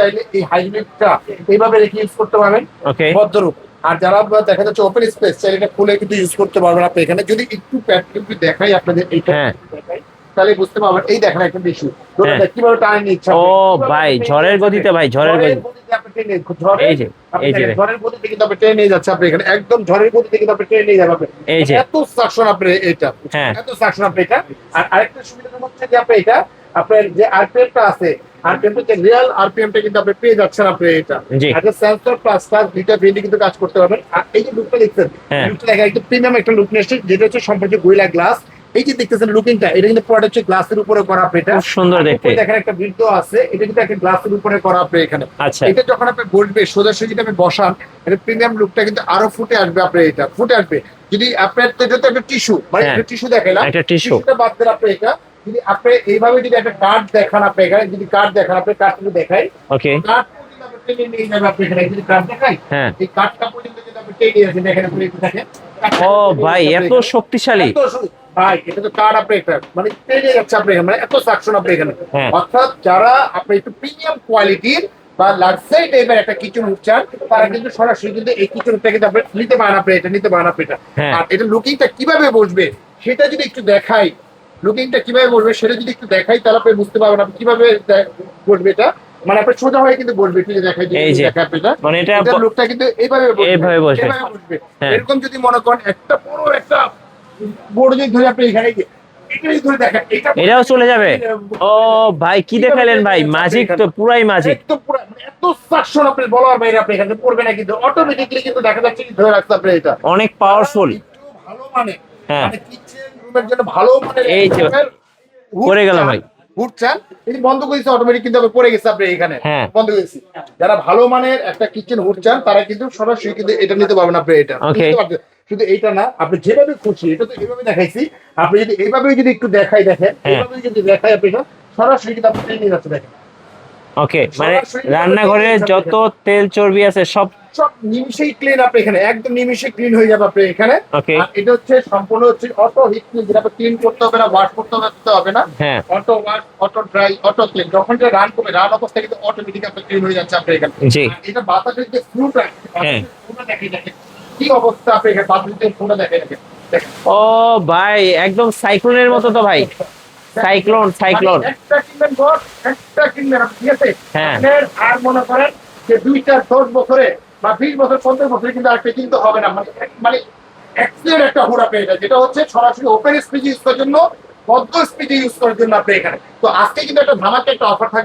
চাইলে এই হাইব্রিডটা এইভাবে রেখে ইউজ করতে পারবেন ওকে ভদ্ররূপ। আর যারা দেখা যাচ্ছে ওপেন স্পেস চাইলে এটা খুলে কিন্তু ইউজ করতে পারবেন আপনি এখানে। যদি একটু প্যাটার্ন দেখাই আপনাদের এইটা হ্যাঁ। দেখাই তাহলে বুঝতে পারবেন। এই দেখেন একটা টিস্যু হ্যাঁ। কিভাবে টানে নিচ্ছে। ও ভাই ঝড়ের গতিতে ভাই, ঝড়ের গতি। এই যে এই যে ভাই, ঝড়ের গতিতে কিন্তু আপনি ট্রেনে নিয়ে যাচ্ছে আপনি এখানে, একদম ঝড়ের গতিতে কিন্তু আপনি ট্রেনে নিয়ে যাবেন। এই যে এত সাকশন আপনি এটা, হ্যাঁ। এত সাকশন আপনি এটা। আর আরেকটা সুবিধা হচ্ছে যে আপনি এটা আপনার যে আরপিএমটা আছে, আরপিএম টা রিয়েল আরপিএমটা কিন্তু আপনি পেয়ে যাচ্ছেন আপনি এটা। জি। আর সেন্সর প্লাস দুইটা ভেন্ডি কিন্তু কাজ করতে পারবেন। আর এই যে লুকটা দেখছেন, হ্যাঁ। লুকটা দেখা একটু প্রিমিয়াম একটা লুক নিয়ে আসছে, যেটা হচ্ছে সম্পূর্ণ গোরিলা গ্লাস। এই যে দেখতেছেন লুকিংটা, এটা কিন্তু পুরোটা হচ্ছে গ্লাসের উপরে করা আপনি এটা। খুব সুন্দর আর দেখতে। উপরে দেখেন একটা বৃত্ত আছে, এটা কিন্তু একটা গ্লাসের উপরে করা আপনি এখানে। আচ্ছা। এটা যখন আপনি বসবে সোজাসুজি আপনি বসান, এটা প্রিমিয়াম লুকটা কিন্তু আরো ফুটে আসবে আপনার, এটা ফুটে আসবে। যদি আপনার যেটা একটা টিস্যু মানে হ্যাঁ। একটা টিস্যু দেখাইলাম, একটা টিস্যু। টিস্যুটা বাদ দেন আপনি এটা। যদি আপনি এইভাবে যদি একটা কার্ড দেখান আপনি এখানে, যদি কার্ড দেখান আপনি কার্ডটা দেখাই, ওকে। কার্ড পর্যন্ত আপনি টেনে নিয়ে যাবেন আপনি এখানে। যদি কার্ড দেখাই, হ্যাঁ। এই কার্ডটা পর্যন্ত যদি আপনি টেনে নিয়ে আসেন দেখেন আপনি একটু দেখেন। ও ভাই এত শক্তিশালী। ভাই এটা তো কার্ড আপনি এটা মানে টেনে যাচ্ছে আপনি এখানে, মানে এত সাকশন আপনি এখানে। হ্যাঁ। অর্থাৎ যারা আপনি একটু প্রিমিয়াম কোয়ালিটির বা লাক্সারি টাইপের একটা কিচেন হুড চান, তারা কিন্তু সরাসরি কিন্তু এই কিচেন হুডটা কিন্তু আপনি নিতে পারেন আপনি এটা, নিতে পারেন আপনি এটা। হ্যাঁ। আর এটা লুকিংটা কিভাবে বসবে সেটা যদি একটু দেখাই, লুকিংটা কিভাবে বসবে সেটা যদি একটু দেখাই তাহলে আপনি বুঝতে পারবেন আপনি কিভাবে বসবে এটা। মানে আপনি সোজা হয়ে কিন্তু বসবে, একটু যদি দেখাই, এই যে দেখাই আপনি এটা, মানে এটা এটার লুকটা কিন্তু এইভাবে বসবে, এইভাবে বসবে। এইভাবে বসবে। হ্যাঁ। এরকম যদি মনে করেন একটা বড় একটা বোর্ড যদি ধরে আপনি এখানে গিয়ে এটাই ধরে দেখেন, এটা এটাও চলে যাবে। ও ভাই কি দেখালেন ভাই, ম্যাজিক তো পুরাই ম্যাজিক। একদম পুরো মানে এত সাকশন আপনি বলার বাইরে আপনি এখানে পড়বে না, কিন্তু অটোমেটিক্যালি কিন্তু দেখা যাচ্ছে কি ধরে রাখতে আপনি এটা অনেক পাওয়ারফুল। একটু ভালো মানে, হ্যাঁ। মানে কিচেন রুমের জন্য ভালো মানে এই যে পড়ে গেল ভাই। উঠছেন এই বন্ধ করেছে অটোমেটিক কিন্তু আপনি পড়ে গেছে আপনি এখানে, হ্যাঁ। বন্ধ করেছি। যারা ভালো মানের একটা কিচেন হুড চান তারা কিন্তু সরাসরি কিন্তু এটা নিতে পারবেন আপনি এটা। Okay. বুঝতে পারছেন? শুধু এইটা না, আপনি যেভাবে খুশি, এটা তো এইভাবে দেখাইছি, আপনি যদি এইভাবে যদি একটু দেখাই দেখেন, হ্যাঁ। এইভাবে যদি দেখাই আপনি এটা সরাসরি কিন্তু আপনি নিয়ে যাচ্ছে দেখেন। ওকে মানে রান্নাঘরে যত তেল চর্বি আছে সব সব নিমিশেই ক্লিন আপনি এখানে, একদম নিমিশে ক্লিন হয়ে যাবে আপনি এখানে। Okay. আর এটা হচ্ছে সম্পূর্ণ হচ্ছে অটো হিট ক্লিন, যেটা ক্লিন করতে হবে না, ওয়াশ করতে হবে না। হ্যাঁ। Auto wash, auto dry, auto clean. যখন এটা রান করবে, রান অবস্থায় কিন্তু অটোমেটিক আপনি ক্লিন হয়ে যাচ্ছে আপনি এখানে। জি। আর এটা বাতাসের যে ফ্লুটা, হ্যাঁ। ফ্লুটা দেখে দেখেন কি অবস্থা আপনি এখানে, বাতাসের যে ফ্লুটা দেখে দেখেন। ও ভাই একদম সাইক্লোনের মতো তো ভাই, সাইক্লোন সাইক্লোন। মানে একটা কিনবেন বস, একটা কিনবেন আপনি, ঠিক আছে? হ্যাঁ। আপনার আর মনে করেন যে 2-4-10 বছরে বা 20 বছর 15 বছরে কিন্তু আর কিনতে হবে না, মানে মানে এক্সিলেন্ট একটা হুড আপনি এটা, যেটা হচ্ছে সরাসরি ওপেন স্পেস ইউজ করার জন্য, বদ্ধ স্পেসে ইউজ করার জন্য আপনি এখানে। তো আজকে কিন্তু একটা ধামাকা একটা অফার থাকবে।